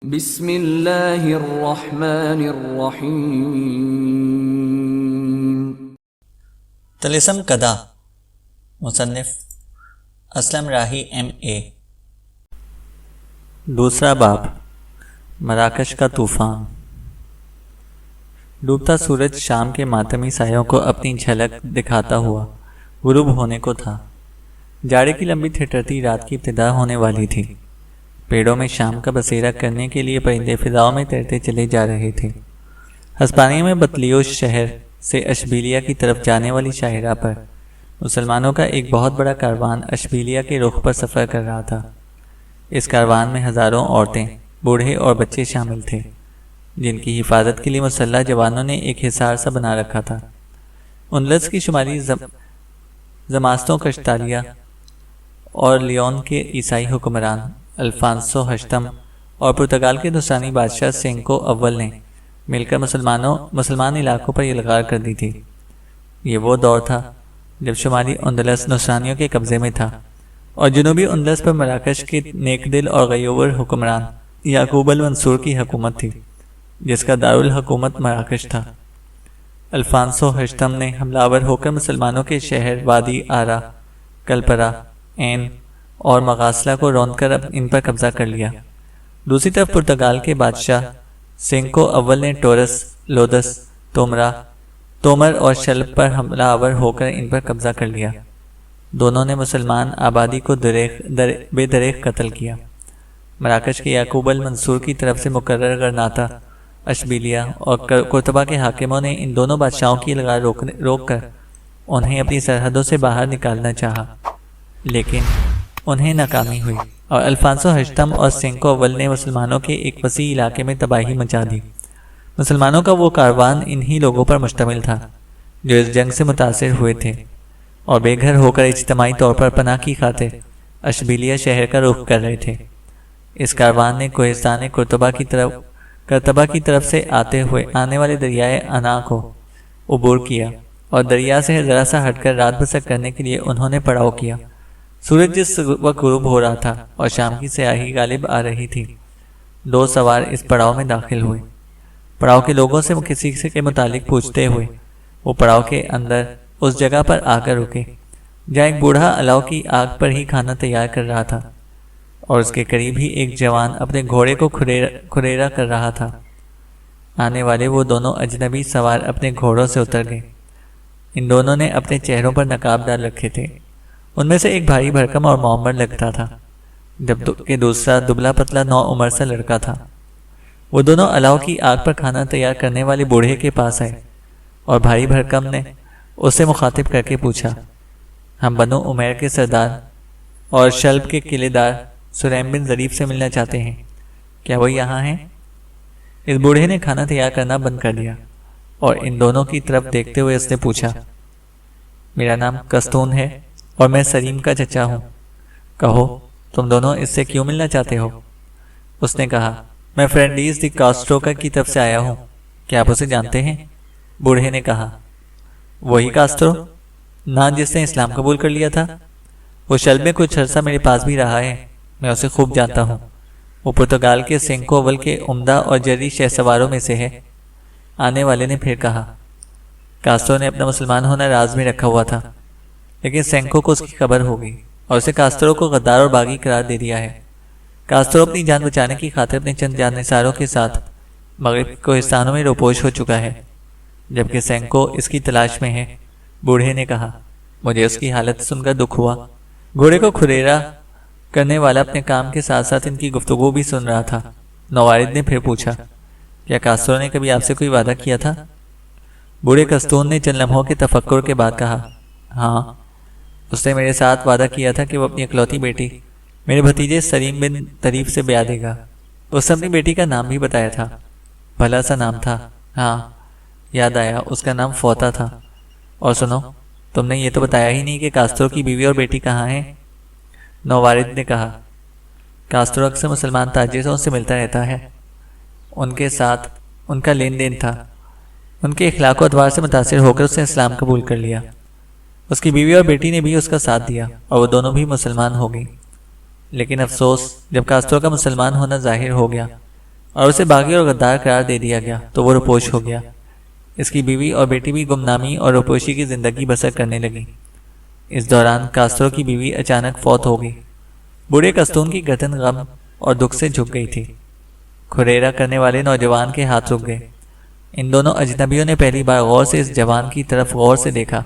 بسم اللہ الرحمن الرحیم۔ طلسم کدا، مصنف اسلم راہی M.A۔ دوسرا باب، مراکش کا طوفان۔ ڈوبتا سورج شام کے ماتمی سایوں کو اپنی جھلک دکھاتا ہوا غروب ہونے کو تھا۔ جاڑے کی لمبی ٹھٹرتی رات کی ابتدا ہونے والی تھی۔ پیڑوں میں شام کا بسیرا کرنے کے لیے پرندے فضاؤں میں تیرتے چلے جا رہے تھے۔ ہسپانیہ میں بطلیوس شہر سے اشبیلیہ کی طرف جانے والی شاہراہ پر مسلمانوں کا ایک بہت بڑا کاروان اشبیلیہ کے رخ پر سفر کر رہا تھا۔ اس کاروان میں ہزاروں عورتیں، بوڑھے اور بچے شامل تھے، جن کی حفاظت کے لیے مسلح جوانوں نے ایک حصار سا بنا رکھا تھا۔ اندلس کی شمالی زماستوں کشتالیہ اور لیون کے عیسائی حکمران الفانسو ہشتم اور پرتگال کے نصرانی بادشاہ سینکو اول نے مل کر مسلمان علاقوں پر یہ لغار کر دی تھی۔ یہ وہ دور تھا جب شمالی اندلس نصرانیوں کے قبضے میں تھا اور جنوبی اندلس پر مراکش کے نیک دل اور غیور حکمران یعقوب المنصور کی حکومت تھی، جس کا دارالحکومت مراکش تھا۔ الفانسو ہشتم نے حملہ آور ہو کر مسلمانوں کے شہر وادی آرا، کلپرا، این اور مغاسلہ کو روند کر ان پر قبضہ کر لیا۔ دوسری طرف پرتگال کے بادشاہ سینکو اول نے ٹورس، لودس، تومر اور شلپ پر حملہ آور ہو کر ان پر قبضہ کر لیا۔ دونوں نے مسلمان آبادی کو بے دریغ قتل کیا۔ مراکش کے یعقوب المنصور کی طرف سے مقرر غرناطہ، اشبیلیہ اور قرطبہ کے حاکموں نے ان دونوں بادشاہوں کی لگار روک کر انہیں اپنی سرحدوں سے باہر نکالنا چاہا، لیکن انہیں ناکامی ہوئی اور الفانسو ہشتم اور سینکو اول نے مسلمانوں کے ایک وسیع علاقے میں تباہی مچا دی۔ مسلمانوں کا وہ کاروان انہی لوگوں پر مشتمل تھا جو اس جنگ سے متاثر ہوئے تھے اور بے گھر ہو کر اجتماعی طور پر پناہ کی خاطر اشبیلیہ شہر کا رخ کر رہے تھے۔ اس کاروان نے کوہستان کرتبہ کی طرف سے آنے والے دریائے انا کو عبور کیا اور دریا سے ذرا سا ہٹ کر رات بسر کرنے کے لیے انہوں نے پڑاؤ کیا۔ سورج جس وقت غروب ہو رہا تھا اور شام کی سیاہی غالب آ رہی تھی، دو سوار اس پڑاؤ میں داخل ہوئے۔ پڑاؤ کے لوگوں سے کسی کے متعلق پوچھتے ہوئے وہ پڑاؤ کے اندر اس جگہ پر آ کر رکے جہاں ایک بوڑھا الاؤ کی آگ پر ہی کھانا تیار کر رہا تھا اور اس کے قریب ہی ایک جوان اپنے گھوڑے کو کھریرا کر رہا تھا۔ آنے والے وہ دونوں اجنبی سوار اپنے گھوڑوں سے اتر گئے۔ ان دونوں نے اپنے چہروں پر نقاب ڈال رکھے تھے۔ ان میں سے ایک بھاری بھرکم اور معمر لگتا تھا، جبکہ دوسرا دبلا پتلا نو عمر سا لڑکا تھا۔ وہ دونوں الاؤ کی آگ پر کھانا تیار کرنے والے بوڑھے کے پاس آئے اور بھاری بھرکم نے اسے مخاطب کر کے پوچھا، ہم بنو عمیر کے سردار اور شلب کے قلعے دار سلیم بن ظریف سے ملنا چاہتے ہیں، کیا وہ یہاں ہیں؟ اس بوڑھے نے کھانا تیار کرنا بند کر دیا اور ان دونوں کی طرف دیکھتے ہوئے اس نے پوچھا، میرا نام کستون ہے اور میں سلیم کا چچا ہوں، کہو تم دونوں اس سے کیوں ملنا چاہتے ہو؟ اس نے کہا، میں فرینڈیز دی کاسٹرو کی طرف سے آیا ہوں، کیا آپ اسے جانتے ہیں؟ بوڑھے نے کہا، وہی کاسٹرو نہ جس نے اسلام قبول کر لیا تھا؟ وہ شلب میں کچھ عرصہ میرے پاس بھی رہا ہے، میں اسے خوب جانتا ہوں۔ وہ پرتگال کے سینکو اول کے عمدہ اور جری شہ سواروں میں سے ہے۔ آنے والے نے پھر کہا، کاسٹرو نے اپنا مسلمان ہونا راز میں رکھا ہوا تھا، لیکن سینکو کو اس کی خبر ہو گئی اور اسے کاسٹرو کو غدار اور باغی قرار دے دیا ہے۔ کاسٹرو اپنی جان بچانے کی خاطر اپنے چند جانثاروں کے ساتھ مغرب کے کوہستانوں میں روپوش ہو چکا ہے، جبکہ سینکو اس کی تلاش میں ہے۔ بوڑھے نے کہا، مجھے اس کی حالت سن کر دکھ ہوا۔ گھوڑے کو کھریرا کرنے والا اپنے کام کے ساتھ ساتھ ان کی گفتگو بھی سن رہا تھا۔ نوارد نے پھر پوچھا، کیا کاسٹرو نے کبھی آپ سے کوئی وعدہ کیا تھا؟ بوڑھے کستون نے چند لمحوں کے تفکر کے بعد کہا، ہاں، اس نے میرے ساتھ وعدہ کیا تھا کہ وہ اپنی اکلوتی بیٹی میرے بھتیجے سلیم بن طریف سے بیاہ دے گا۔ اس نے اپنی بیٹی کا نام بھی بتایا تھا، بھلا سا نام تھا، ہاں یاد آیا، اس کا نام فوتا تھا۔ اور سنو، تم نے یہ تو بتایا ہی نہیں کہ کاسٹرو کی بیوی اور بیٹی کہاں ہیں؟ نوارد نے کہا، کاسٹرو اکثر مسلمان تاجروں سے ملتا رہتا ہے، ان کے ساتھ ان کا لین دین تھا، ان کے اخلاق و ادوار سے متاثر ہو کر اس نے اسلام قبول کر لیا۔ اس کی بیوی اور بیٹی نے بھی اس کا ساتھ دیا اور وہ دونوں بھی مسلمان ہو گئی۔ لیکن افسوس، جب کاسٹرو کا مسلمان ہونا ظاہر ہو گیا اور اسے باغی اور غدار قرار دے دیا گیا تو وہ روپوش ہو گیا۔ اس کی بیوی اور بیٹی بھی گمنامی اور روپوشی کی زندگی بسر کرنے لگی۔ اس دوران کاسترو کی بیوی اچانک فوت ہو گئی۔ بوڑھے کستون کی گردن غم اور دکھ سے جھک گئی تھی۔ کھریرا کرنے والے نوجوان کے ہاتھ رک گئے۔ ان دونوں اجنبیوں نے پہلی بار غور سے اس جوان کی طرف غور سے دیکھا۔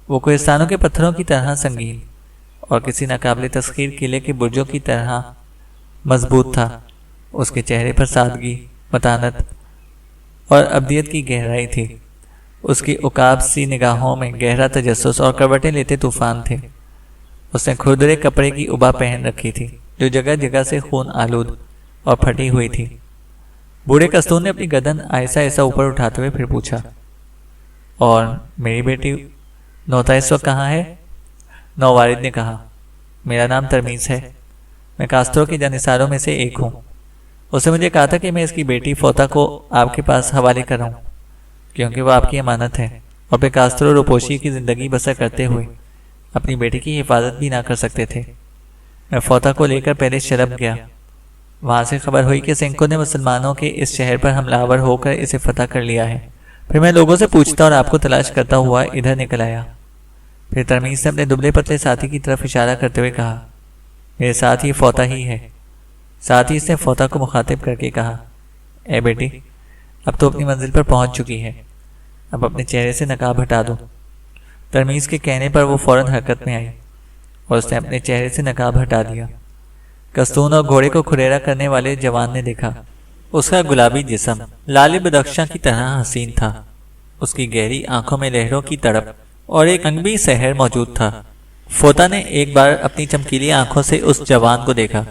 وہ کوہستانوں کے پتھروں کی طرح سنگین اور کسی ناقابل تسخیر قلعے کے برجوں کی طرح مضبوط تھا۔ اس کے چہرے پر سادگی، متانت اور ابدیت کی گہرائی تھی۔ اس کی عقاب سی نگاہوں میں گہرا تجسس اور کروٹیں لیتے طوفان تھے۔ اس نے کھردرے کپڑے کی ابا پہن رکھی تھی جو جگہ جگہ سے خون آلود اور پھٹی ہوئی تھی۔ بوڑھے کستون نے اپنی گردن آہستہ آہستہ اوپر اٹھاتے ہوئے پھر پوچھا، اور میری بیٹی نوتا اس وقت کہاں ہے؟ نووارد نے کہا، میرا نام ترمیز ہے، میں کاستروں کے جانثاروں میں سے ایک ہوں۔ اس نے مجھے کہا تھا کہ میں اس کی بیٹی فوتا کو آپ کے پاس حوالے کراؤں کیونکہ وہ آپ کی امانت ہے اور پھر کاسترو روپوشی کی زندگی بسر کرتے ہوئے اپنی بیٹی کی حفاظت بھی نہ کر سکتے تھے۔ میں فوتا کو لے کر پہلے شلب گیا۔ وہاں سے خبر ہوئی کہ سینکو نے مسلمانوں کے اس شہر پر حملہ آور ہو کر اسے فتح کر لیا ہے۔ پھر میں لوگوں سے پوچھتا اور آپ کو تلاش کرتا ہوا ادھر نکل آیا۔ پھر ترمیز نے اپنے دبلے پتلے ساتھی کی طرف اشارہ کرتے ہوئے کہا، میرے ساتھ یہ فوتا ہی ہے۔ ساتھ ہی اس نے فوتا کو مخاطب کر کے کہا، اے بیٹی، اب تو اپنی منزل پر پہنچ چکی ہے، اب اپنے چہرے سے نقاب ہٹا دو۔ ترمیز کے کہنے پر وہ فوراً حرکت میں آئی اور اس نے اپنے چہرے سے نقاب ہٹا دیا۔ کستون اور گھوڑے کو کھریرا کرنے والے جوان نے دیکھا۔ اس کا گلابی جسم لال بدخشاں کی طرح حسین تھا۔ اس کی گہری آنکھوں میں لہروں کی تڑپ اور ایک انگبی سحر موجود تھا۔ فوتا نے ایک بار اپنی چمکیلی آنکھوں سے اس جوان کو دیکھا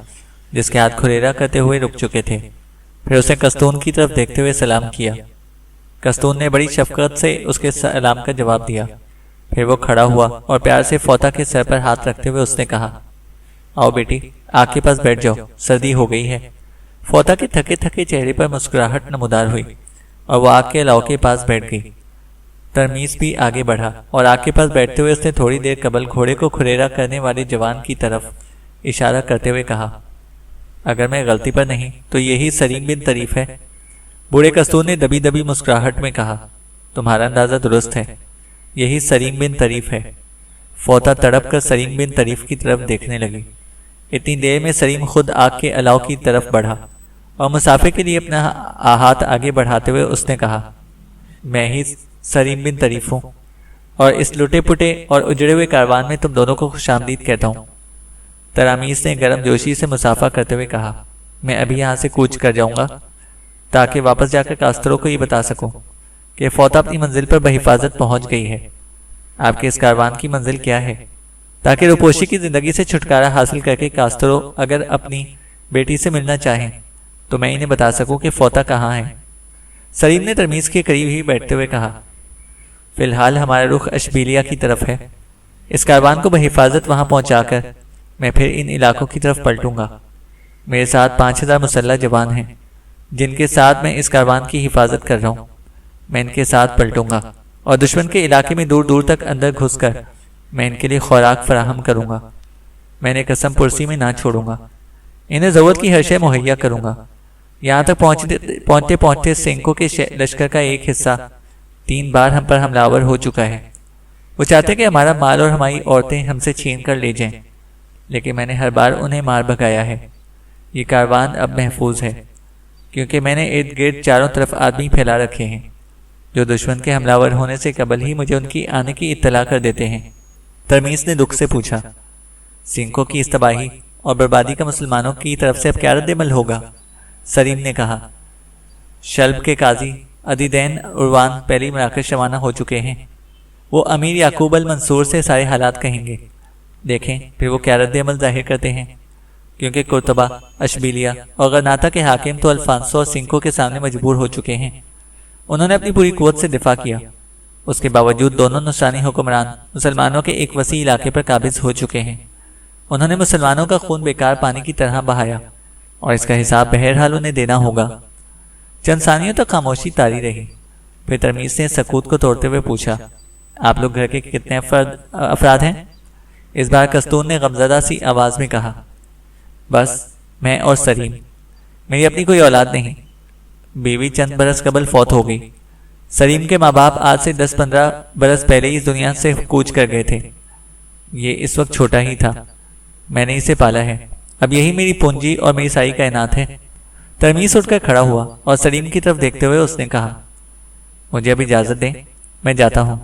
جس کے ہاتھ کھریرا کرتے ہوئے رک چکے تھے۔ پھر اس نے کستون کی طرف دیکھتے ہوئے سلام کیا۔ کستون نے بڑی شفقت سے اس کے سلام کا جواب دیا۔ پھر وہ کھڑا ہوا اور پیار سے فوتا کے سر پر ہاتھ رکھتے ہوئے اس نے کہا، آؤ بیٹی، آگ کے پاس بیٹھ جاؤ، سردی ہو گئی ہے۔ فوتا کے تھکے تھکے چہرے پر مسکراہٹ نمودار ہوئی اور وہ آگ کے الاؤ کے پاس بیٹھ گئی۔ ترمیز بھی آگے بڑھا اور آگ کے پاس بیٹھتے ہوئے اس نے تھوڑی دیر قبل گھوڑے کو کھریرا کرنے والے جوان کی طرف اشارہ کرتے ہوئے کہا، اگر میں غلطی پر نہیں تو یہی سلیم بن طریف ہے۔ بوڑھے کستون نے دبی دبی مسکراہٹ میں کہا، تمہارا اندازہ درست ہے، یہی سلیم بن طریف ہے۔ فوتا تڑپ کر سلیم بن طریف کی طرف دیکھنے لگی۔ اتنی دیر میں سلیم خود آگ کے الاؤ کی طرف بڑھا اور مسافر کے لیے اپنا ہاتھ آگے بڑھاتے ہوئے اس نے کہا، میں ہی سلیم بن طریف ہوں اور اس لٹے پٹے اور اجڑے ہوئے کاروان میں تم دونوں کو خوش آمدید کہتا ہوں۔ ترامیس نے گرم جوشی سے مسافہ کرتے ہوئے کہا، میں ابھی یہاں سے کوچ کر جاؤں گا تاکہ واپس جا کر کاستروں کو یہ بتا سکوں کہ فوتا اپنی منزل پر بحفاظت پہنچ گئی ہے۔ آپ کے اس کاروان کی منزل کیا ہے؟ تاکہ روپوشی کی زندگی سے چھٹکارا حاصل کر کے کاسترو اگر اپنی بیٹی سے ملنا چاہیں تو میں انہیں بتا سکوں کہ فوتا کہاں ہے۔ سلیم نے ترمیز کے قریب ہی بیٹھتے ہوئے کہا، فی الحال ہمارا رخ اشبیلیہ کی طرف ہے۔ اس کاروان کو بحفاظت وہاں پہنچا کر میں پھر ان علاقوں کی طرف پلٹوں گا۔ میرے ساتھ 5000 مسلح جوان ہیں جن کے ساتھ میں اس کاروان کی حفاظت کر رہا ہوں۔ میں ان کے ساتھ پلٹوں گا اور دشمن کے علاقے میں دور دور تک اندر گھس کر میں ان کے لیے خوراک فراہم کروں گا۔ میں انہیں قسم پرسی میں نہ چھوڑوں گا، انہیں ضرورت کی ہر شے مہیا کروں گا۔ یہاں تک پہنچتے پہنچتے سینکو کے لشکر کا ایک حصہ 3 بار ہم پر حملہ آور ہو چکا ہے۔ وہ چاہتے کہ ہمارا مال اور ہماری عورتیں ہم سے چھین کر لے جائیں، لیکن میں نے ہر بار انہیں مار بھگایا ہے۔ یہ کاروان اب محفوظ ہے کیونکہ میں نے ارد گرد چاروں طرف آدمی پھیلا رکھے ہیں جو دشمن کے حملہ آور ہونے سے قبل ہی مجھے ان کی آنے کی اطلاع کر دیتے ہیں۔ ترمیز نے دکھ سے پوچھا، سینکو کی اس تباہی اور بربادی کا مسلمانوں کی طرف سے اب کیا رد عمل ہوگا؟ سلیم نے کہا، شلب کے قاضی عدیدین عروان پہلی مراکش روانہ ہو چکے ہیں۔ وہ امیر یعقوب المنصور سے سارے حالات کہیں گے، دیکھیں پھر وہ کیا رد عمل ظاہر کرتے ہیں، کیونکہ قرطبہ، اشبیلیہ اور غرناطہ کے حاکم تو الفانسو اور سینکو کے سامنے مجبور ہو چکے ہیں۔ انہوں نے اپنی پوری قوت سے دفاع کیا، اس کے باوجود دونوں نصرانی حکمران مسلمانوں کے ایک وسیع علاقے پر قابض ہو چکے ہیں۔ انہوں نے مسلمانوں کا خون بیکار پانی کی طرح بہایا اور اس کا حساب بہرحال انہیں دینا ہوگا۔ چند ثانیوں تک خاموشی طاری رہی۔ پھر ترمیز نے سکوت کو توڑتے ہوئے پوچھا، آپ لوگ گھر کے کتنے افراد ہیں؟ اس بار کستون نے غمزدہ سی آواز میں کہا، بس میں اور سلیم۔ میری اپنی کوئی اولاد نہیں، بیوی چند برس قبل فوت ہو گئی۔ سلیم کے ماں باپ آج سے 10-15 برس پہلے ہی اس دنیا سے کوچ کر گئے تھے۔ یہ اس وقت چھوٹا ہی تھا، میں نے اسے پالا ہے، اب یہی میری پونجی اور میری ساری کائنات ہے۔ ترمیز اٹھ کر کھڑا ہوا اور سلیم کی طرف دیکھتے ہوئے اس نے کہا، مجھے اب اجازت دیں، میں جاتا ہوں۔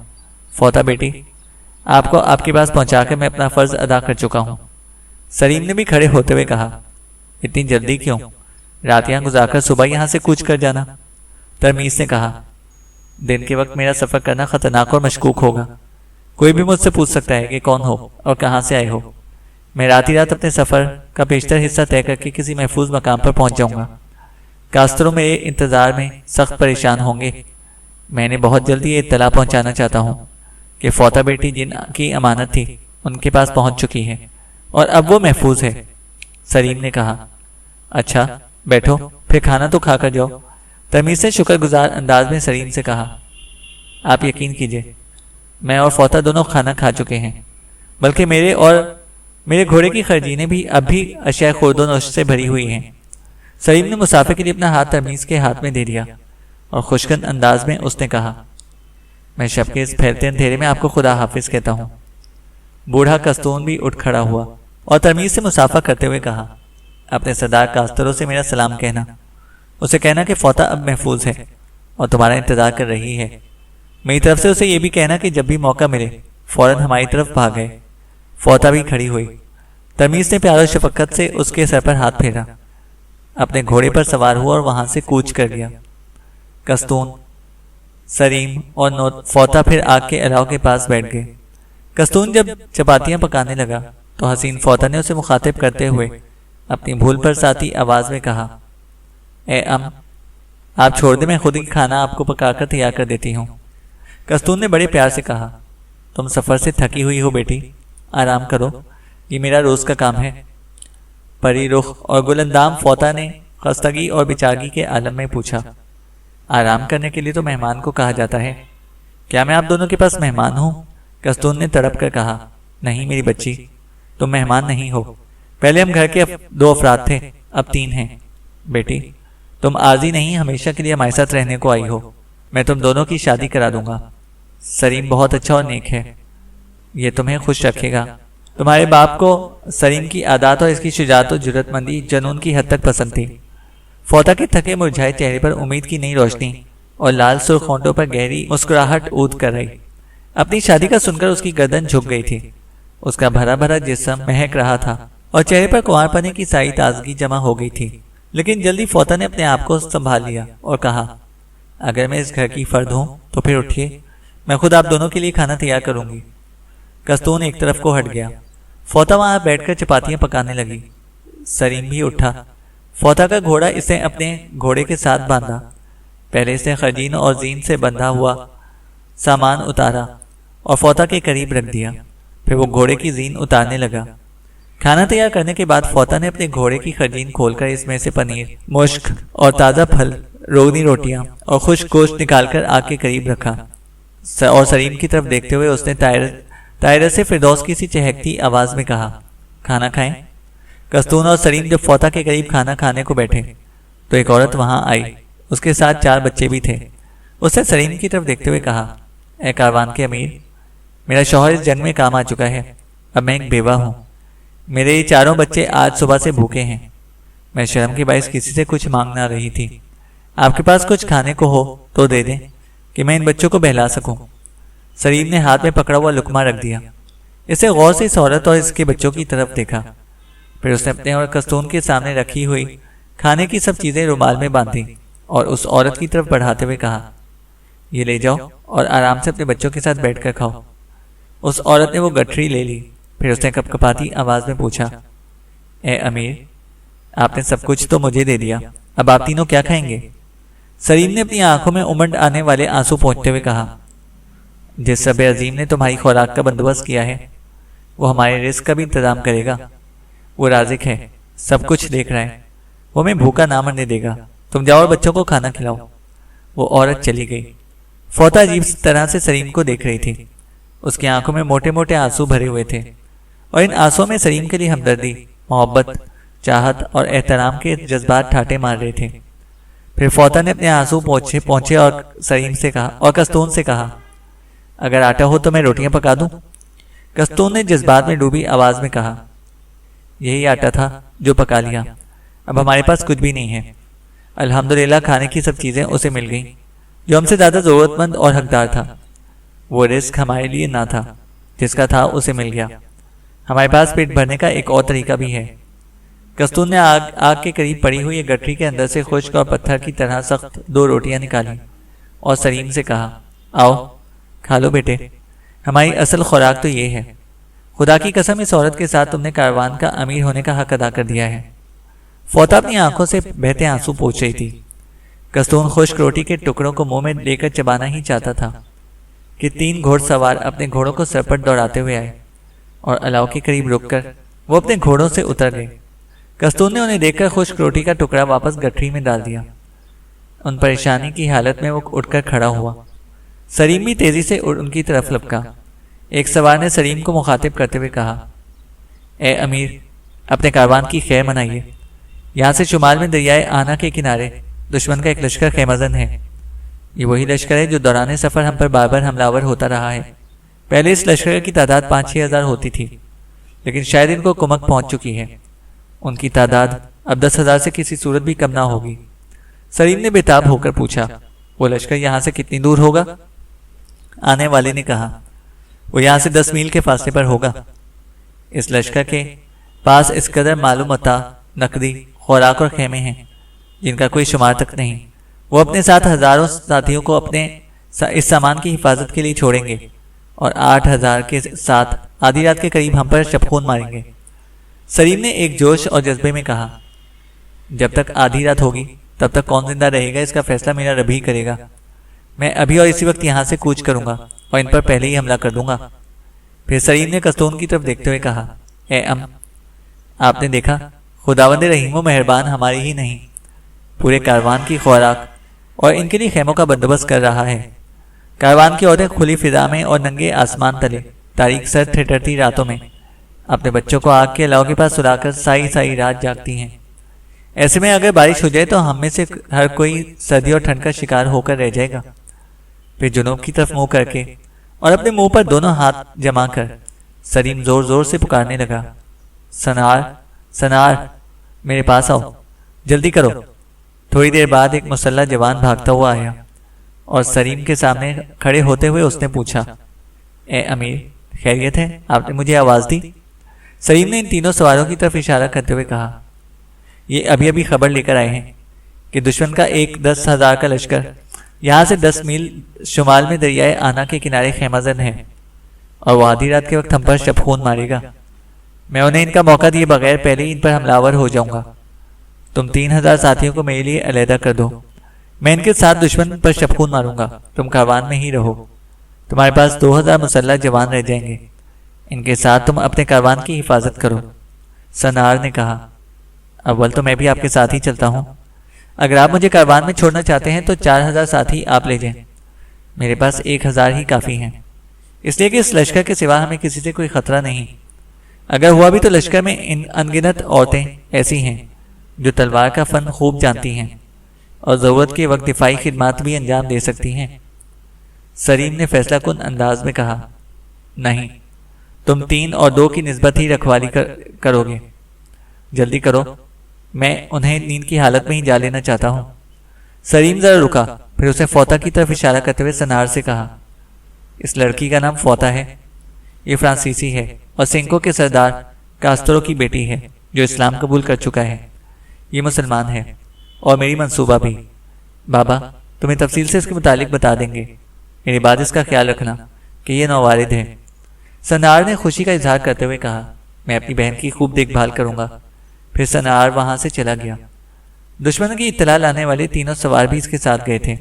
فوطا بیٹی، آپ کو آپ کے پاس پہنچا کر میں اپنا فرض ادا کر چکا ہوں۔ سلیم نے بھی کھڑے ہوتے ہوئے کہا، اتنی جلدی کیوں؟ رات یہاں گزار کر صبح یہاں سے کوچ کر جانا۔ ترمیز نے کہا، دن کے وقت میرا سفر کرنا خطرناک اور مشکوک ہوگا، کوئی بھی مجھ سے پوچھ سکتا ہے کہ کون ہو اور کہاں سے آئے ہو۔ میں رات ہی رات اپنے سفر کا بیشتر حصہ طے کر کے کسی محفوظ مقام پر پہنچ جاؤں گا۔ کاستروں میرے انتظار میں سخت پریشان ہوں گے۔ میں نے بہت جلدی یہ اطلاع پہنچانا چاہتا ہوں کہ فوطا بیٹی جن کی امانت تھی ان کے پاس پہنچ چکی ہے اور اب وہ محفوظ ہے۔ سلیم نے کہا، اچھا بیٹھو، پھر کھانا تو کھا کر جاؤ۔ ترمیز نے شکر گزار انداز میں سلیم سے کہا، آپ یقین کیجئے میں اور فوطا دونوں کھانا کھا چکے ہیں، بلکہ میرے گھوڑے کی خرجینیں بھی اب بھی اشیاء خورد و نوش سے بھری ہوئی ہیں۔ سلیم نے مسافر کے لیے اپنا ہاتھ ترمیز کے ہاتھ میں دے دیا اور خوشگند انداز میں اس نے کہا، میں شب کے اس پھیلتے اندھیرے میں آپ کو خدا حافظ کہتا ہوں۔ بوڑھا کستون بھی اٹھ کھڑا ہوا اور ترمیز سے مسافہ کرتے ہوئے کہا، اپنے سردار کاستروں سے میرا سلام کہنا، اسے کہنا کہ فوطا اب محفوظ ہے اور تمہارا انتظار کر رہی ہے۔ میری طرف سے اسے یہ بھی کہنا کہ جب بھی موقع ملے فوراً ہماری طرف بھاگ گئے۔ فوطا بھی کھڑی ہوئی۔ ترمیز نے پیار و شفقت سے اس کے سر پر ہاتھ پھیرا، اپنے گھوڑے پر سوار ہوا اور وہاں سے کوچ کر گیا۔ کستون، سلیم اور فوطا پھر آگ کے الاؤ کے پاس بیٹھ گئے۔ کستون جب چپاتیاں پکانے لگا تو حسین فوطا نے اسے مخاطب کرتے ہوئے اپنی بھول پر ساتھی آواز میں کہا، اے آپ چھوڑ دیں، میں خود ہی کھانا آپ کو پکا کر تیار کر دیتی ہوں۔ کستون نے بڑے پیار سے کہا، تم سفر سے تھکی ہوئی ہو بیٹی، آرام کرو، یہ میرا روز کا کام ہے۔ پری رخ اور گل اندام فوطا نے خستگی اور بیچارگی کے عالم میں پوچھا، آرام کرنے کے لیے تو مہمان کو کہا جاتا ہے، کیا میں آپ دونوں کے پاس مہمان ہوں؟ کستون نے تڑپ کر کہا، نہیں میری بچی، تم مہمان نہیں ہو، پہلے ہم گھر کے 2 افراد تھے، اب 3 ہیں۔ بیٹی تم عارضی نہیں، ہمیشہ کے لیے ہمارے ساتھ رہنے کو آئی ہو، میں تم دونوں کی شادی کرا دوں گا۔ سلیم بہت اچھا اور نیک ہے، یہ تمہیں خوش رکھے گا۔ تمہارے باپ کو سلیم کی عادات اور اس کی شجاعت و جرات مندی جنون کی حد تک پسند تھی۔ فوطا کے تھکے مرجھائے چہرے پر امید کی نئی روشنی اور لال سرخ ہونٹوں پر گہری مسکراہٹ اود کر رہی۔ اپنی شادی کا سن کر اس کی گردن جھک گئی تھی، اس کا بھرا بھرا جسم مہک رہا تھا اور چہرے پر کنوار پنے کی ساری تازگی جمع ہو گئی تھی۔ لیکن جلدی فوطا نے اپنے آپ کو سنبھال لیا اور کہا، اگر میں اس گھر کی فرد ہوں تو پھر اٹھیے، میں خود آپ دونوں کے لیے کھانا تیار کروں گی۔ کستون ایک طرف کو ہٹ گیا۔ فوطا وہاں بیٹھ کر چپاتیاں پکانے لگی۔ سلیم بھی اٹھا۔ فوطا کا گھوڑا اسے اپنے گھوڑے کے ساتھ باندھا۔ پہلے اس نے خرجین اور زین سے بندھا ہوا سامان اتارا اور فوطا کے قریب رکھ دیا، پھر وہ گھوڑے کی زین اتارنے لگا۔ کھانا تیار کرنے کے بعد فوطا نے اپنے گھوڑے کی خرجین کھول کر اس میں سے پنیر، مشک اور تازہ پھل، روغنی روٹیاں اور خشک گوشت نکال کر آگ کے قریب رکھا اور سلیم کی طرف دیکھتے ہوئے اس نے طائرہ سے فردوس کی سی چہکتی آواز میں کہا، کھانا کھائیں۔ کستون اور سلیم جب فوطا کے قریب کھانا کھانے کو بیٹھے تو ایک عورت وہاں آئی، اس کے ساتھ 4 بچے بھی تھے۔ اس نے سلیم کی طرف دیکھتے ہوئے کہا، اے کاروان کے امیر، میرا شوہر اس جنگ میں کام آ چکا ہے، اب میں ایک بیوہ ہوں، میرے یہ 4 بچے آج صبح سے بھوکے ہیں، میں شرم کے باعث کسی سے کچھ مانگ نہ رہی تھی، آپ کے پاس کچھ کھانے کو ہو تو دے دیں کہ میں ان بچوں کو بہلا سکوں۔ سلیم نے ہاتھ میں پکڑا ہوا لقمہ رکھ دیا۔ اسے غور سے اس عورت اور اس کے بچوں کی طرف دیکھا، پھر اس نے اپنے اور کستون کے سامنے رکھی ہوئی کھانے کی سب چیزیں رومال میں باندھی اور اس عورت کی طرف بڑھاتے ہوئے کہا، یہ لے جاؤ اور آرام سے اپنے بچوں کے ساتھ بیٹھ کر کھاؤ۔ اس عورت نے وہ گٹھری لے لی، پھر اس نے کپکپاتی آواز میں پوچھا، اے امیر، آپ نے سب کچھ تو مجھے دے دیا، اب آپ تینوں کیا کھائیں گے؟ سلیم نے اپنی آنکھوں میں امنڈ آنے والے آنسو پہنچتے ہوئے کہا، جس رب عظیم نے تمہاری خوراک کا بندوبست کیا ہے وہ ہمارے رزق کا بھی انتظام کرے گا، وہ رازق ہے، سب کچھ دیکھ رہا ہے، وہ ہمیں بھوکا نہ مرنے دے گا، تم جاؤ اور بچوں کو کھانا کھلاؤ۔ وہ عورت چلی گئی۔ فوطا عجیب طرح سے سلیم کو دیکھ رہی تھی، اس کی آنکھوں میں موٹے موٹے آنسو بھرے ہوئے تھے اور ان آنسوں میں سلیم کے لیے ہمدردی، محبت، چاہت اور احترام کے جذبات ٹھاٹے مار رہے تھے۔ پھر فوتا نے اپنے آنسو پہنچے اور سلیم سے کہا اور کستون سے کہا، اگر آٹا ہو تو میں روٹیاں پکا دوں؟ کستون نے جذبات میں ڈوبی آواز میں کہا، یہی آٹا تھا جو پکا لیا، اب ہمارے پاس کچھ بھی نہیں ہے۔ الحمدللہ کھانے کی سب چیزیں اسے مل گئیں جو ہم سے زیادہ ضرورت مند اور حقدار تھا۔ وہ رزق ہمارے لیے نہ تھا، جس کا تھا اسے مل گیا۔ ہمارے پاس پیٹ بھرنے کا ایک اور طریقہ بھی ہے۔ کستون نے آگ کے قریب پڑی ہوئی گٹری کے اندر سے خشک اور پتھر کی طرح سخت 2 روٹیاں نکالی اور سلیم سے کہا، آؤ کھا لو بیٹے، ہماری اصل خوراک تو یہ ہے۔ خدا کی قسم اس عورت کے ساتھ تم نے کاروان کا امیر ہونے کا حق ادا کر دیا ہے۔ فوتا اپنی آنکھوں سے بہتے آنسو پوچھ رہی تھی۔ کستون خشک روٹی کے ٹکڑوں کو منہ میں لے کر چبانا ہی چاہتا تھا کہ 3 گھوڑ سوار اپنے گھوڑوں کو سر پر دوڑاتے ہوئے آئے اور الاؤ کے قریب رک کر وہ اپنے گھوڑوں سے اتر گئے۔ کستون نے انہیں دیکھ کر خشک روٹی کا ٹکڑا واپس گٹری میں ڈال دیا۔ ان پریشانی کی حالت میں وہ اٹھ کر کھڑا ہوا۔ سلیم بھی تیزی سے ان کی طرف لپکا۔ ایک سوار نے سلیم کو مخاطب کرتے ہوئے کہا، اے امیر، اپنے کاروان کی خیر منائیے۔ یہاں سے شمال میں دریائے آنا کے کنارے دشمن کا ایک لشکر خیمہ زن ہے۔ یہ وہی لشکر ہے جو دوران سفر ہم پر بار بار حملہ آور ہوتا رہا ہے۔ پہلے اس لشکر کی تعداد 5-6 ہزار ہوتی تھی، لیکن شاید ان کو کمک پہنچ چکی ہے۔ ان کی تعداد اب 10,000 سے کسی صورت بھی کم نہ ہوگی۔ سلیم نے بےتاب ہو کر پوچھا، وہ لشکر یہاں سے کتنی دور ہوگا؟ آنے والے نے کہا، وہ یہاں سے 10 میل کے فاصلے پر ہوگا۔ اس لشکر کے پاس اس قدر معلوم متاع، نقدی، خوراک اور خیمے ہیں جن کا کوئی شمار تک نہیں۔ وہ اپنے ساتھ ہزاروں ساتھیوں کو اپنے اس سامان کی حفاظت کے لیے چھوڑیں گے اور 8,000 کے ساتھ آدھی رات کے قریب ہم پر شبخون ماریں گے۔ سلیم نے ایک جوش اور جذبے میں کہا، جب تک آدھی رات ہوگی تب تک کون زندہ رہے گا اس کا فیصلہ میرا رب ہی کرے گا۔ میں ابھی اور اسی وقت یہاں سے کوچ کروں گا اور ان پر پہلے ہی حملہ کر دوں گا۔ پھر سلیم نے کستون کی طرف دیکھتے ہوئے کہا، اے آپ نے دیکھا، خداوند رحیم و مہربان ہماری ہی نہیں پورے کاروان کی خوراک اور ان کے لیے خیموں کا بندوبست کر رہا ہے۔ کاروان کی عورتیں کھلی فضا میں اور ننگے آسمان تلے تاریک سر ٹھٹرتی راتوں میں اپنے بچوں کو آگ کے الاؤ کے پاس سلا کر سائی سائی رات جاگتی ہیں۔ ایسے میں اگر بارش ہو جائے تو ہم میں سے ہر کوئی سردی اور ٹھنڈ کا شکار ہو کر رہ جائے گا۔ پھر جنوب کی طرف منہ کر کے اور اپنے منہ پر دونوں ہاتھ جما کر سلیم زور زور سے پکارنے لگا، سنار سنار، میرے پاس آؤ، جلدی کرو۔ تھوڑی دیر بعد ایک مسلح جوان بھاگتا ہوا آیا اور سلیم کے سامنے کھڑے ہوتے ہوئے اس نے پوچھا، اے امیر، خیریت ہے؟ آپ نے مجھے آواز دی؟ سلیم نے ان تینوں سواروں کی طرف اشارہ کرتے ہوئے کہا، یہ ابھی خبر لے کر آئے ہیں کہ دشمن کا ایک 10,000 کا لشکر یہاں سے 10 میل شمال میں دریائے آنا کے کنارے خیمہ زن ہے اور وہ آدھی رات کے وقت ہم پر شبخون مارے گا۔ میں انہیں ان کا موقع دیے بغیر پہلے ہی ان پر حملہ آور ہو جاؤں گا۔ تم 3,000 ساتھیوں کو میرے لیے علیحدہ کر دو، میں ان کے ساتھ دشمن پر شبخون ماروں گا، تم کاروان میں ہی رہو۔ تمہارے پاس 2,000 مسلح جوان رہ جائیں گے، ان کے ساتھ تم اپنے کاروان کی حفاظت کرو۔ سنار نے کہا، اول تو میں بھی آپ کے ساتھ ہی چلتا ہوں۔ اگر آپ مجھے کاروان میں چھوڑنا چاہتے ہیں تو 4,000 ساتھی آپ لے جائیں، میرے پاس 1,000 ہی کافی ہیں، اس لیے کہ اس لشکر کے سوا ہمیں کسی سے کوئی خطرہ نہیں۔ اگر ہوا بھی تو لشکر میں انگنت عورتیں ایسی ہیں جو تلوار کا فن خوب جانتی ہیں اور ضرورت کے وقت دفاعی خدمات بھی انجام دے سکتی ہیں۔ سلیم نے فیصلہ کن انداز میں کہا، نہیں، تم 3 اور 2 کی نسبت ہی رکھوالی کرو گے، جلدی کرو، میں انہیں نیند کی حالت میں ہی جا لینا چاہتا ہوں۔ سلیم ذرا رکا، پھر اسے فوتا کی طرف اشارہ کرتے ہوئے سنار سے کہا، اس لڑکی کا نام فوتا ہے، یہ فرانسیسی ہے اور سینکو کے سردار کاسترو کی بیٹی ہے جو اسلام قبول کر چکا ہے۔ یہ مسلمان ہے اور میری منصوبہ بھی۔ بابا تمہیں تفصیل سے اس کے متعلق بتا دیں گے، میرے بعد اس کا خیال رکھنا کہ یہ نووارد ہے۔ سنار نے خوشی کا اظہار کرتے ہوئے کہا، میں اپنی بہن کی خوب دیکھ بھال کروں گا۔ پھر سنار وہاں سے چلا گیا۔ دشمن کی اطلاع لانے والے تینوں سوار بھی اس کے ساتھ گئے تھے۔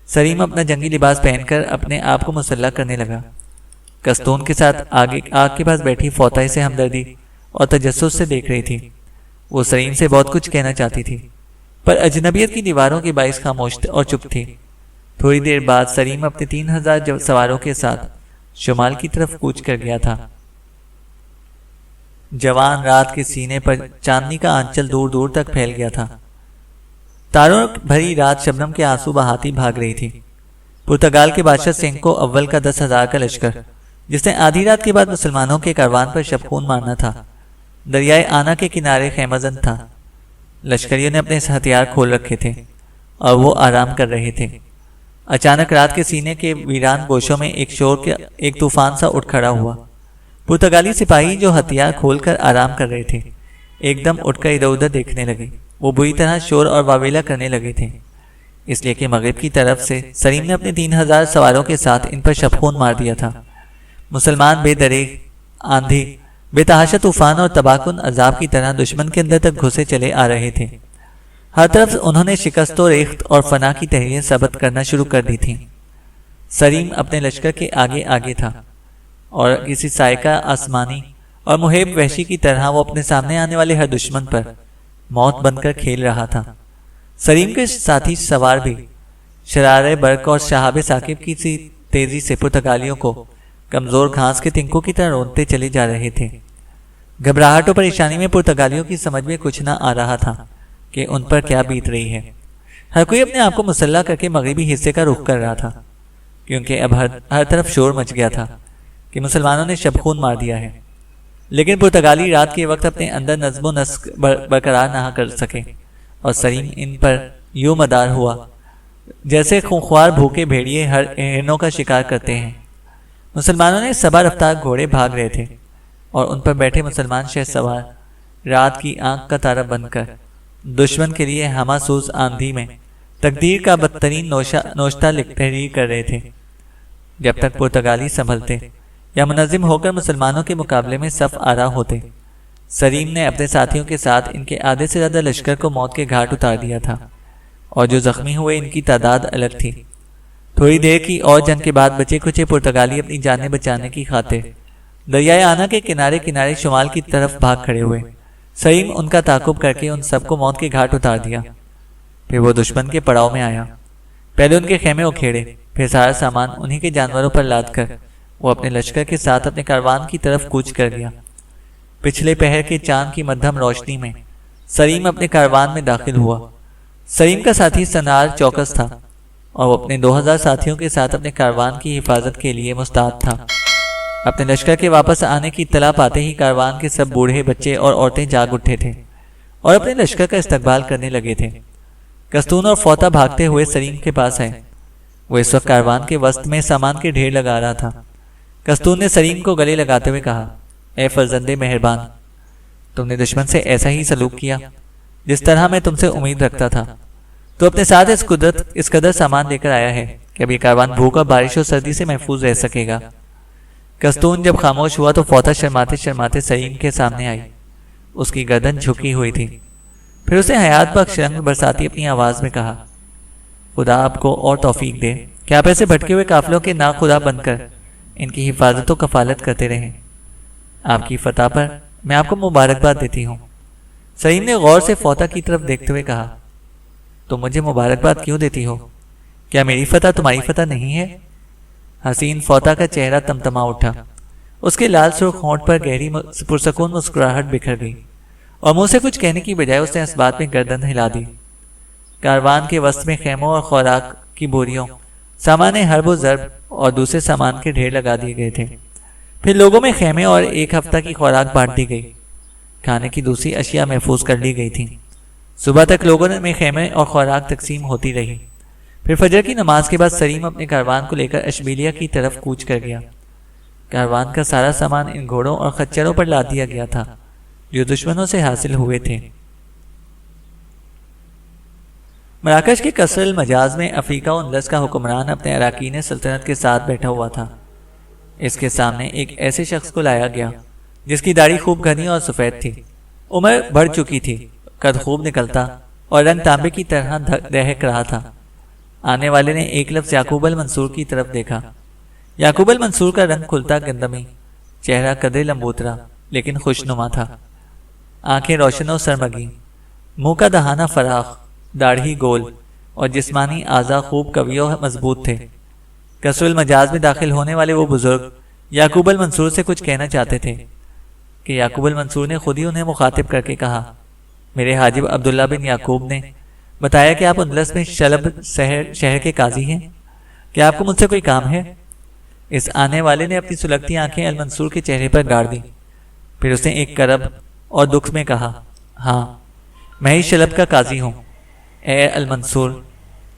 سلیم اپنا جنگی لباس پہن کر اپنے آپ کو مسلح کرنے لگا۔ کستون کے ساتھ آگ کے پاس بیٹھی فوتا اسے ہمدردی اور تجسس سے دیکھ رہی تھی۔ وہ سلیم سے بہت کچھ کہنا چاہتی تھی پر اجنبیت کی دیواروں کے باعث خاموش اور چپ تھی۔ تھوڑی دیر بعد سلیم اپنے 3,000 سواروں کے ساتھ شمال کی طرف کوچ کر گیا تھا۔ جوان رات کے سینے پر چاندنی کا آنچل دور دور تک پھیل گیا تھا۔ تاروں بھری رات شبنم کے آنسو بہاتی بھاگ رہی تھی۔ پرتگال کے بادشاہ سینکو اول کا 10,000 کا لشکر، جس نے آدھی رات کے بعد مسلمانوں کے کاروان پر شب خون مارنا تھا، دریائے آنا کے کنارے خیمہ زن تھا۔ لشکریوں نے اپنے ہتھیار کھول رکھے تھے اور وہ آرام کر رہے تھے۔ اچانک رات کے سینے کے ویران گوشوں میں ایک طوفان سا اٹھ کھڑا ہوا۔ پرتگالی سپاہی جو ہتھیار کھول کر آرام کر رہے تھے ایک دم اٹھ کر ادھر ادھر دیکھنے لگے۔ وہ بری طرح شور اور واویلا کرنے لگے تھے، اس لیے کہ مغرب کی طرف سے سلیم نے اپنے 3,000 سواروں کے ساتھ ان پر شب خون مار دیا تھا۔ مسلمان بے دریغ آندھی، بے تحاشا طوفان اور تباہ کن عذاب کی طرح دشمن کے اندر تک گھسے چلے آ رہے تھے۔ ہر طرف انہوں نے شکست و ریخت اور فنا کی تحریریں ثبت کرنا شروع کر دی تھیں۔ سلیم اپنے لشکر کے آگے آگے تھا اور کسی سائیکہ آسمانی اور محب وحشی کی طرح وہ اپنے سامنے آنے والے ہر دشمن پر موت بن کر کھیل رہا تھا۔ سلیم کے ساتھی سوار بھی شرار برق اور شہاب ثاقب کی سی تیزی سے پرتگالیوں کو کمزور گھاس کے تنکوں کی طرح رونتے چلے جا رہے تھے۔ گھبراہٹ و پریشانی میں پرتگالیوں کی سمجھ میں کچھ نہ آ رہا تھا کہ ان پر کیا بیت رہی ہے۔ ہر کوئی اپنے آپ کو مسلح کر کے مغربی حصے کا رخ کر رہا تھا، کیونکہ اب ہر طرف شور مچ گیا تھا کہ مسلمانوں نے شب خون مار دیا ہے۔ لیکن پرتگالی رات کے وقت اپنے اندر نظم و نسق برقرار نہ کر سکے اور سلیم ان پر یوں مدار ہوا جیسے خونخوار بھوکے بھیڑیے ہرنوں کا شکار کرتے ہیں۔ مسلمانوں نے سبا رفتار گھوڑے بھاگ رہے تھے اور ان پر بیٹھے مسلمان شہ سوار رات کی آنکھ کا تارا بن کر دشمن کے لیے ہماسوز آندھی میں تقدیر کا بدترین نوشتہ تحریر کر رہے تھے۔ جب تک پرتگالی سنبھلتے یا منظم ہو کر مسلمانوں کے مقابلے میں صف آرا ہوتے، سلیم نے اپنے ساتھیوں کے ساتھ ان کے آدھے سے زیادہ لشکر کو موت کے گھاٹ اتار دیا تھا، اور جو زخمی ہوئے ان کی تعداد الگ تھی۔ تھوڑی دیر کی اور جنگ کے بعد بچے کچے پرتگالی اپنی جانیں بچانے کی خاطر دریائے آنا کے کنارے کنارے شمال کی طرف بھاگ کھڑے ہوئے۔ سلیم ان کا تعاقب کر کے ان سب کو موت کے گھاٹ اتار دیا۔ پھر وہ دشمن کے پڑاؤ میں آیا، پہلے ان کے خیمے اکھیڑے، پھر سارا سامان انہی کے جانوروں پر لاد کر وہ اپنے لشکر کے ساتھ اپنے کاروان کی طرف کوچ کر گیا۔ پچھلے پہر کے چاند کی مدھم روشنی میں سلیم اپنے کاروان میں داخل ہوا۔ سلیم کا ساتھی سنار چوکس تھا اور وہ اپنے 2,000 ساتھیوں کے ساتھ اپنے کاروان کی حفاظت کے لیے مستعد تھا۔ اپنے لشکر کے واپس آنے کی اطلاع پاتے ہی کاروان کے سب بوڑھے بچے اور عورتیں جاگ اٹھے تھے اور اپنے لشکر کا استقبال کرنے لگے تھے۔ کستون اور فوطا بھاگتے ہوئے سلیم کے پاس آئے۔ وہ اس وقت کاروان کے وسط میں سامان کے ڈھیر لگا رہا تھا۔ کستون نے سلیم کو گلے لگاتے ہوئے کہا، اے فرزند مہربان، تم نے دشمن سے ایسا ہی سلوک کیا جس طرح میں تم سے امید رکھتا تھا۔ تو اپنے ساتھ اس قدر سامان لے کر آیا ہے کہ اب یہ کاروان بھوک اور بارش اور سردی سے محفوظ رہ سکے گا۔ کستون جب خاموش ہوا تو فوطا شرماتے شرماتے سلیم کے سامنے آئی۔ اس کی گردن جھکی ہوئی تھی۔ پھر اسے حیات بخش رنگ برساتی اپنی آواز میں کہا، خدا آپ کو اور توفیق دے کہ آپ ایسے بھٹکے ہوئے قافلوں کے ناخدا بن کر ان کی حفاظت و کفالت کرتے رہیں۔ آپ کی فتح پر میں آپ کو مبارکباد دیتی ہوں۔ سلیم نے غور سے فوطا کی طرف دیکھتے ہوئے کہا، تم مجھے مبارکباد کیوں دیتی ہو؟ کیا میری فتح تمہاری فتح نہیں ہے؟ حسین فوطا کا چہرہ تمتما اٹھا۔ اس کے لال سرخ ہونٹ پر گہری پرسکون مسکراہٹ بکھر گئی اور منہ سے کچھ کہنے کی بجائے اس نے اس بات میں گردن ہلا دی۔ کاروان کے وسط میں خیموں اور خوراک کی بوریوں، سامان حرب و ضرب اور دوسرے سامان کے ڈھیر لگا دیے گئے تھے۔ پھر لوگوں میں خیمے اور ایک ہفتہ کی خوراک بانٹ دی گئی۔ کھانے کی دوسری اشیاء محفوظ کر لی گئی تھیں۔ صبح تک لوگوں میں خیمے اور خوراک تقسیم ہوتی رہی۔ پھر فجر کی نماز کے بعد سلیم اپنے کاروان کو لے کر اشبیلیہ کی طرف کوچ کر گیا۔ کاروان کا سارا سامان ان گھوڑوں اور خچروں پر لاد دیا گیا تھا جو دشمنوں سے حاصل ہوئے تھے۔ مراکش کے قصر المجاز میں افریقہ و اندلس کا حکمران اپنے اراکین سلطنت کے ساتھ بیٹھا ہوا تھا۔ اس کے سامنے ایک ایسے شخص کو لایا گیا جس کی داڑھی خوب گھنی اور سفید تھی، عمر بڑھ چکی تھی، قد خوب نکلتا اور رنگ تانبے کی طرح دہک رہا تھا۔ آنے والے نے ایک لفظ یعقوب المنصور کی طرف دیکھا۔ یعقوب المنصور کا رنگ کھلتا گندمی، چہرہ قدرے لمبوترا لیکن خوشنما تھا، آنکھیں روشن و سرمگی، منہ کا دہانہ فراخ، داڑھی گول اور جسمانی اعضاء خوب قوی و مضبوط تھے۔ قصر المجاز میں داخل ہونے والے وہ بزرگ یعقوب المنصور سے کچھ کہنا چاہتے تھے کہ یعقوب المنصور نے خود ہی انہیں مخاطب کر کے کہا، میرے حاجب عبداللہ بن یعقوب نے بتایا کہ آپ اندلس میں شلب شہر کے قاضی ہیں، کیا آپ کو مجھ سے کوئی کام ہے؟ اس آنے والے نے اپنی سلگتی آنکھیں المنصور کے چہرے پر گاڑ دی، پھر اس نے ایک کرب اور دکھ میں کہا، ہاں میں ہی شلب کا قاضی ہوں۔ اے المنصور،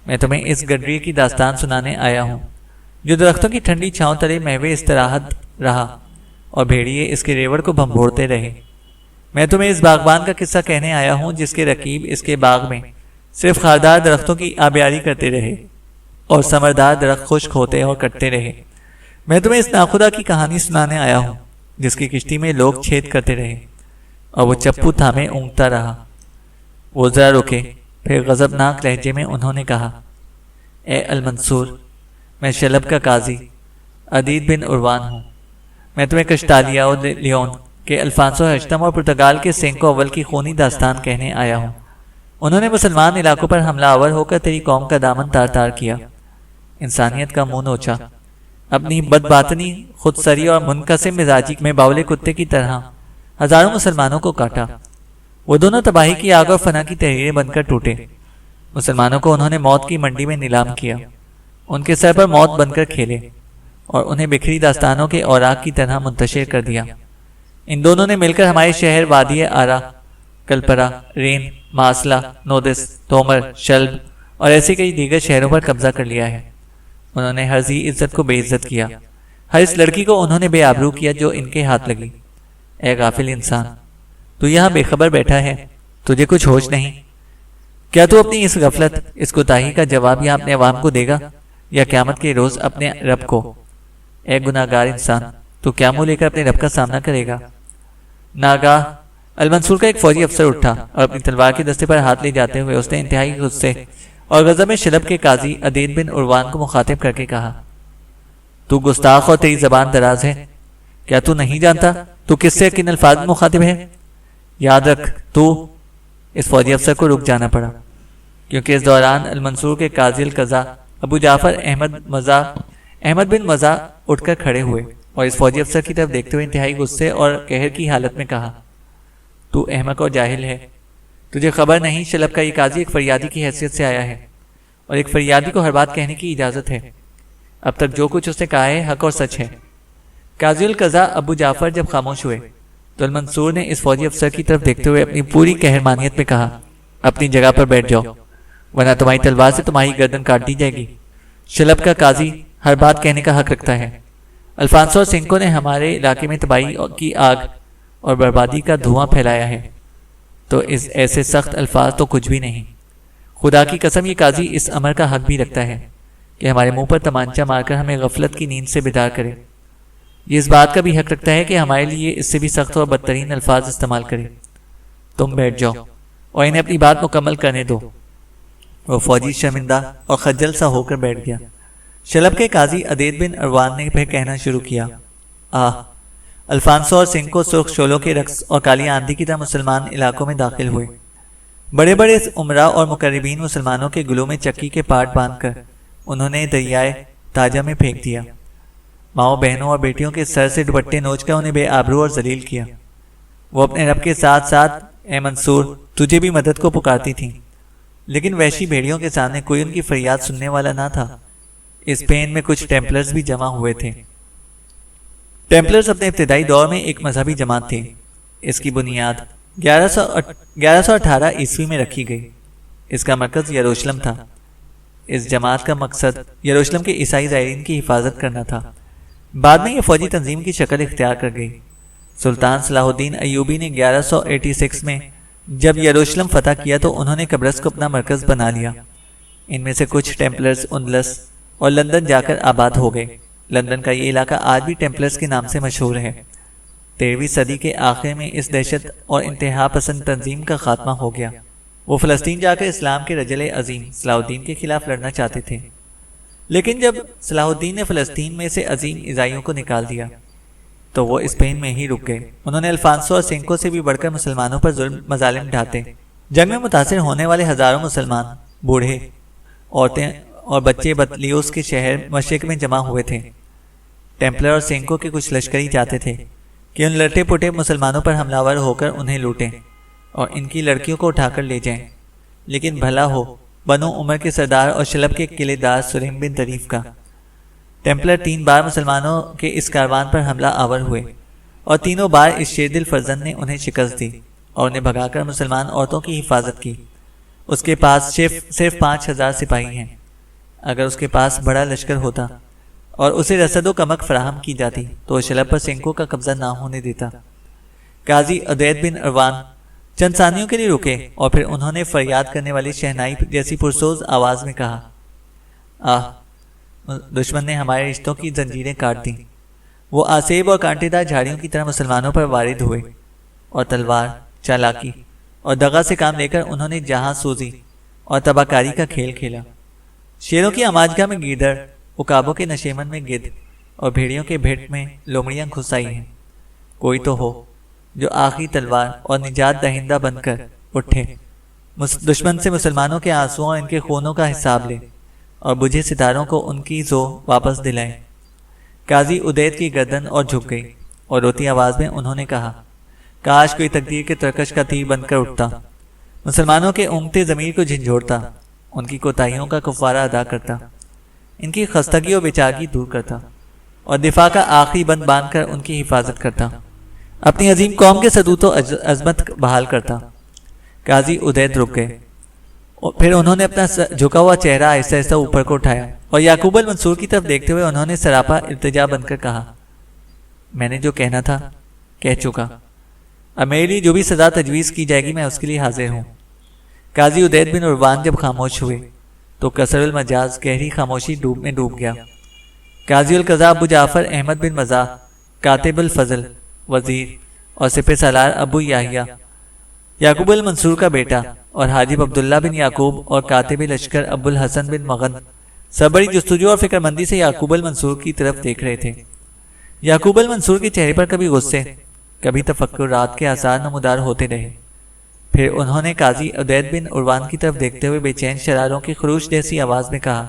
میں تمہیں اس گڈری کی داستان سنانے آیا ہوں جو درختوں کی ٹھنڈی چھاؤں تلے محو استراحت رہا اور بھیڑیے اس کے ریوڑ کو بھمبوڑتے رہے۔ میں تمہیں اس باغبان کا قصہ کہنے آیا ہوں جس کے رقیب اس کے باغ میں صرف خاردار درختوں کی آبیاری کرتے رہے اور ثمردار درخت خشک ہوتے اور کٹتے رہے۔ میں تمہیں اس ناخدا کی کہانی سنانے آیا ہوں جس کی کشتی میں لوگ چھید کرتے رہے اور وہ چپو تھامے اونگتا رہا۔ وہ ذرا رکے، پھر غضبناک لہجے میں انہوں نے کہا، اے المنصور، میں شلب کا قاضی عدید بن عروان ہوں۔ میں تمہیں کشتالیاؤ لیون کے الفانسو ہشتم اور پرتگال کے سینکو اول کی خونی داستان کہنے آیا ہوں۔ انہوں نے مسلمان علاقوں پر حملہ آور ہو کر تیری قوم کا دامن تار تار کیا، انسانیت کا منہ نوچا، اپنی بدباطنی، خود سری اور منقسم مزاجی میں باولے کتے کی طرح ہزاروں مسلمانوں کو کاٹا۔ وہ دونوں تباہی کی آگ اور فنا کی تحریریں بن کر ٹوٹے۔ مسلمانوں کو انہوں نے موت کی منڈی میں نیلام کیا، ان کے سر پر موت بن کر کھیلے اور انہیں بکھری داستانوں کے اوراق کی طرح منتشر کر دیا۔ ان دونوں نے مل کر ہمارے شہر وادی آرا، کلپرا، رین، ماسلا، نودس، تومر، شلب اور ایسے کئی دیگر شہروں پر قبضہ کر لیا ہے۔ انہوں نے ہر ذی عزت کو بے عزت کیا، ہر اس لڑکی کو انہوں نے بے آبرو کیا جو ان کے ہاتھ لگی۔ اے غافل انسان، تو یہاں بے خبر بیٹھا ہے، تجھے کچھ ہوش نہیں؟ کیا تو اپنی اس غفلت، اس کوتاہی کا جواب یہاں اپنے عوام کو دے گا یا قیامت کے روز اپنے رب کو؟ اے گناہگار انسان، تو کیا منہ لے کر اپنے رب کا سامنا کرے گا؟ ناگاہ المنصور کا ایک فوجی افسر اٹھا اور اپنی تلوار کے دستے پر ہاتھ لے جاتے ہوئے اس نے انتہائی غصے اور غضب میں شلب کے قاضی عدید بن عروان کو مخاطب کر کے کہا، تو گستاخ اور تیری زبان دراز ہے، کیا تو نہیں جانتا تو کس سے کن الفاظ میں مخاطب ہے؟ یاد رکھ تو۔ اس فوجی افسر کو رک جانا پڑا کیونکہ اس دوران المنصور کے قاضی القضا ابو جعفر احمد بن مزا اٹھ کر کھڑے ہوئے اور اس فوجی افسر کی طرف دیکھتے ہوئے انتہائی غصے اور قہر کی حالت میں کہا، تو احمق اور جاہل ہے، تجھے خبر نہیں شلب کا یہ قاضی ایک فریادی کی حیثیت سے آیا ہے اور ایک فریادی کو ہر بات کہنے کی اجازت ہے۔ اب تک جو کچھ اس نے کہا ہے حق اور سچ ہے۔ قاضی القضا ابو جعفر جب خاموش ہوئے تو المنصور نے اس فوجی افسر کی طرف دیکھتے ہوئے اپنی پوری قہرمانیت میں کہا، اپنی جگہ پر بیٹھ جاؤ ورنہ تمہاری تلوار سے تمہاری گردن کاٹ دی جائے گی۔ شلب کا قاضی ہر بات کہنے کا حق رکھتا ہے۔ الفانسو اور سینکو نے ہمارے علاقے میں تباہی کی آگ اور بربادی کا دھواں پھیلایا ہے، تو اس ایسے سخت الفاظ تو کچھ بھی نہیں۔ خدا کی قسم یہ قاضی اس امر کا حق بھی رکھتا ہے کہ ہمارے منہ پر تمانچہ مار کر ہمیں غفلت کی نیند سے بیدار کرے۔ یہ اس بات کا بھی حق رکھتا ہے کہ ہمارے لیے اس سے بھی سخت اور بدترین الفاظ استعمال کرے۔ تم بیٹھ جاؤ اور انہیں اپنی بات مکمل کرنے دو۔ وہ فوجی شرمندہ اور خجل سا ہو کر بیٹھ گیا۔ شلب کے قاضی عدید بن عروان نے پھر کہنا شروع کیا، الفانسو اور سینکو سرخ شولوں کے رقص اور کالی آندھی کی طرح مسلمان علاقوں میں داخل ہوئے۔ بڑے بڑے عمرا اور مقربین مسلمانوں کے گلوں میں چکی کے پاٹ باندھ کر انہوں نے دریائے تاجہ میں پھینک دیا۔ ماؤں بہنوں اور بیٹیوں کے سر سے دوپٹے نوچ کر انہیں بے آبرو اور ذلیل کیا۔ وہ اپنے رب کے ساتھ ساتھ اے منصور تجھے بھی مدد کو پکارتی تھیں، لیکن وحشی بھیڑیوں کے سامنے کوئی ان کی فریاد سننے والا نہ تھا۔ اسپین میں کچھ ٹیمپلرز بھی جمع ہوئے تھے۔ ٹیمپلرز اپنے ابتدائی دور میں ایک مذہبی جماعت تھی۔ اس کی بنیاد 1118 عیسوی میں رکھی گئی۔ اس کا مرکز یروشلم تھا۔ اس جماعت کا مقصد یروشلم کے عیسائی زائرین کی حفاظت کرنا تھا۔ بعد میں یہ فوجی تنظیم کی شکل اختیار کر گئی۔ سلطان صلاح الدین ایوبی نے 1186 میں جب یروشلم فتح کیا تو انہوں نے قبرص کو اپنا مرکز بنا لیا۔ ان میں سے کچھ ٹیمپلرز اندلس اور لندن جا کر آباد ہو گئے۔ لندن کا یہ علاقہ آج بھی ٹیمپلرز کے نام سے مشہور ہے۔ 13ویں صدی کے آخر میں اس دہشت اور انتہا پسند تنظیم کا خاتمہ ہو گیا۔ وہ فلسطین جا کر اسلام کے رجل عظیم صلاح الدین کے خلاف لڑنا چاہتے تھے، لیکن جب صلاح الدین نے فلسطین میں سے عظیم عیسائیوں کو نکال دیا تو وہ اسپین میں ہی رک گئے۔ انہوں نے الفانسو اور سینکو سے بھی بڑھ کر مسلمانوں پر ظلم مظالم ڈھاتے۔ جنگ میں متاثر ہونے والے ہزاروں مسلمان، بوڑھے، عورتیں اور بچے بطلیوس کے شہر مشرق میں جمع ہوئے تھے۔ ٹیمپلر اور سینکو کے کچھ لشکری جاتے تھے کہ ان لٹے پٹے مسلمانوں پر حملہ ور ہو کر انہیں لوٹیں اور ان کی لڑکیوں کو اٹھا کر لے جائیں، لیکن بھلا ہو بنو عمر کے سردار اور شلب کے قلعے دار سلیم بن طریف کا۔ ٹیمپلر 3 بار مسلمانوں کے اس کاروان پر حملہ آور ہوئے اور تینوں بار اس شیر دل فرزند نے انہیں شکست دی اور انہیں بھگا کر مسلمان عورتوں کی حفاظت کی۔ اس کے پاس صرف 5000 سپاہی ہیں۔ اگر اس کے پاس بڑا لشکر ہوتا اور اسے رسد و کمک فراہم کی جاتی تو وہ شلب پر سنکوں کا قبضہ نہ ہونے دیتا۔ قاضی عدید بن اروان چند ثانیوں کے لیے رکے اور پھر انہوں نے فریاد کرنے والی شہنائی جیسی پرسوز آواز میں کہا، دشمن نے ہمارے رشتوں کی زنجیریں کاٹ دیں۔ وہ آسیب اور کانٹے دار جھاڑیوں کی طرح مسلمانوں پر وارد ہوئے اور تلوار، چالاکی اور دغا سے کام لے کر انہوں نے جہاں سوزی اور تباہ کاری کا کھیل کھیلا۔ شیروں کی آماجگاہ میں گیدڑ، عقابوں کے نشیمن میں گدھ اور بھیڑیوں کے بھیٹ میں لومڑیاں گھسائی ہیں۔ کوئی تو ہو جو آخری تلوار اور نجات دہندہ بن کر اٹھے، دشمن سے مسلمانوں کے آنسوؤں اور ان کے خونوں کا حساب لے اور بجھے ستاروں کو ان کی زو واپس دلائے۔ قاضی عدید کی گردن اور جھک گئی اور روتی آواز میں انہوں نے کہا، کاش کوئی تقدیر کے ترکش کا تیر بن کر اٹھتا، مسلمانوں کے اونگتے ضمیر کو جھنجھوڑتا، ان کی کوتاہیوں کا کفارہ ادا کرتا، ان کی خستگی و بیچارگی دور کرتا اور دفاع کا آخری بند باندھ کر ان کی حفاظت کرتا، اپنی عظیم قوم کے سطوت و عظمت بحال کرتا۔ قاضی عدید رک گئے، پھر انہوں نے اپنا جھکا ہوا چہرہ آہستہ آہستہ اوپر کو اٹھایا اور یعقوب المنصور کی طرف دیکھتے ہوئے انہوں نے سراپا التجا بن کر کہا، میں نے جو کہنا تھا کہہ چکا، اب میرے لیے جو بھی سزا تجویز کی جائے گی میں اس کے لیے حاضر ہوں۔ قاضی عدید بن عروان جب خاموش ہوئے تو کسر المجاز گہری خاموشی میں ڈوب گیا۔ قاضی القضاء ابو جعفر احمد بن مزاح کاتب الفضل وزیر اور سپہ سالار ابو یحییٰ یعقوب المنصور کا بیٹا اور حاجب عبداللہ بن یعقوب اور کاتب لشکر ابو الحسن بن مغن سب بڑی جستجو اور فکر مندی سے یعقوب المنصور کی طرف دیکھ رہے تھے۔ یعقوب المنصور کے چہرے پر کبھی غصے، کبھی تفکرات کے آثار نمودار ہوتے رہے۔ پھر انہوں نے قاضی عدید بن عروان کی طرف دیکھتے ہوئے بے چین شراروں کی خروش جیسی آواز میں کہا،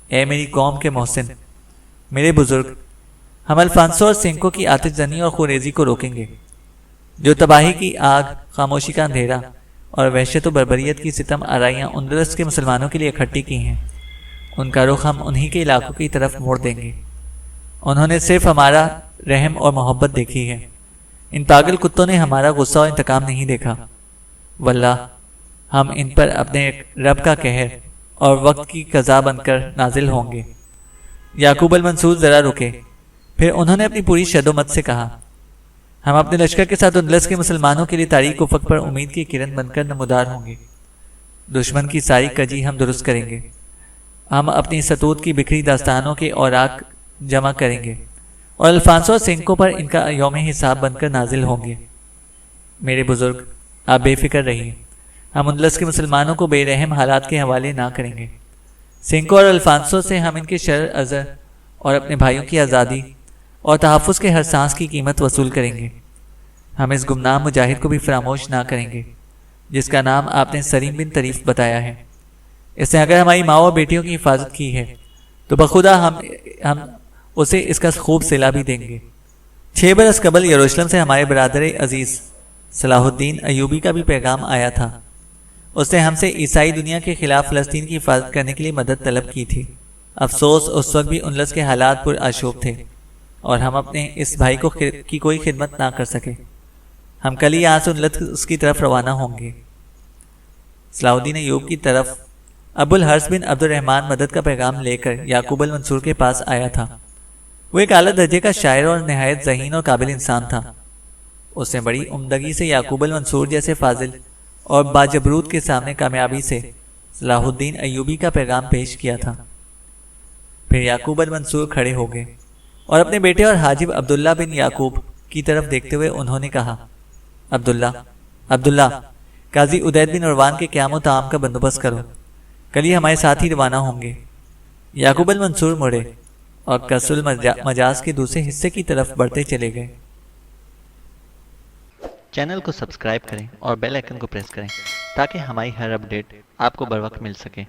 اے میری قوم کے محسن، میرے بزرگ، ہم الفانسو اور سنکو کی آتش زنی اور خوریزی کو روکیں گے۔ جو تباہی کی آگ، خاموشی کا اندھیرا اور وحشت و بربریت کی ستم آرائیاں اندلس کے مسلمانوں کے لیے اکٹھی کی ہیں، ان کا رخ ہم انہی کے علاقوں کی طرف موڑ دیں گے۔ انہوں نے صرف ہمارا رحم اور محبت دیکھی ہے، ان پاگل کتوں نے ہمارا غصہ اور انتقام نہیں دیکھا۔ واللہ ہم ان پر اپنے رب کا قہر اور وقت کی قضا بن کر نازل ہوں گے۔ یعقوب المنصور ذرا رکے، پھر انہوں نے اپنی پوری شد و مت سے کہا، ہم اپنے لشکر کے ساتھ اندلس کے مسلمانوں کے لیے تاریک افق پر امید کی کرن بن کر نمودار ہوں گے۔ دشمن کی ساری کجی ہم درست کریں گے، ہم اپنی ستوت کی بکھری داستانوں کے اوراق جمع کریں گے اور الفانسو اور سنکو پر ان کا یوم حساب بن کر نازل ہوں گے۔ میرے بزرگ، آپ بے فکر رہیے، ہم اندلس کے مسلمانوں کو بے رحم حالات کے حوالے نہ کریں گے۔ سنکو اور الفانسو سے ہم ان کے شر ازر اور اپنے بھائیوں کی آزادی اور تحفظ کے ہر سانس کی قیمت وصول کریں گے۔ ہم اس گمنام مجاہد کو بھی فراموش نہ کریں گے جس کا نام آپ نے سلیم بن طریف بتایا ہے۔ اس نے اگر ہماری ماں اور بیٹیوں کی حفاظت کی ہے تو بخدا ہم اسے اس کا خوب صلہ بھی دیں گے۔ 6 برس قبل یروشلم سے ہمارے برادر عزیز صلاح الدین ایوبی کا بھی پیغام آیا تھا۔ اس نے ہم سے عیسائی دنیا کے خلاف فلسطین کی حفاظت کرنے کے لیے مدد طلب کی تھی۔ افسوس اس وقت بھی اندلس کے حالات پر آشوب تھے اور ہم اپنے اس بھائی کی کوئی خدمت نہ کر سکے۔ ہم کل ہی یہاں سے اندلس کی طرف روانہ ہوں گے۔ صلاح الدین ایوب کی طرف ابو الحرث بن عبد الرحمن مدد کا پیغام لے کر یعقوب المنصور کے پاس آیا تھا۔ وہ ایک اعلیٰ درجے کا شاعر اور نہایت ذہین اور قابل انسان تھا۔ اس نے بڑی عمدگی سے یعقوب المنصور جیسے فاضل اور باجبروت کے سامنے کامیابی سے صلاح الدین ایوبی کا پیغام پیش کیا تھا۔ پھر یعقوب المنصور کھڑے ہو گئے اور اپنے بیٹے اور حاجب عبداللہ بن یعقوب کی طرف دیکھتے ہوئے انہوں نے کہا، عبداللہ، قاضی عدید بن عروان کے قیام و طعام کا بندوبست کرو، کل ہی ہمارے ساتھ ہی روانہ ہوں گے۔ یعقوب المنصور مڑے اور کسر المجاز کے دوسرے حصے کی طرف بڑھتے چلے گئے۔ چینل کو سبسکرائب کریں اور بیل آئیکن کو پریس کریں تاکہ ہماری ہر اپڈیٹ آپ کو بر وقت مل سکے۔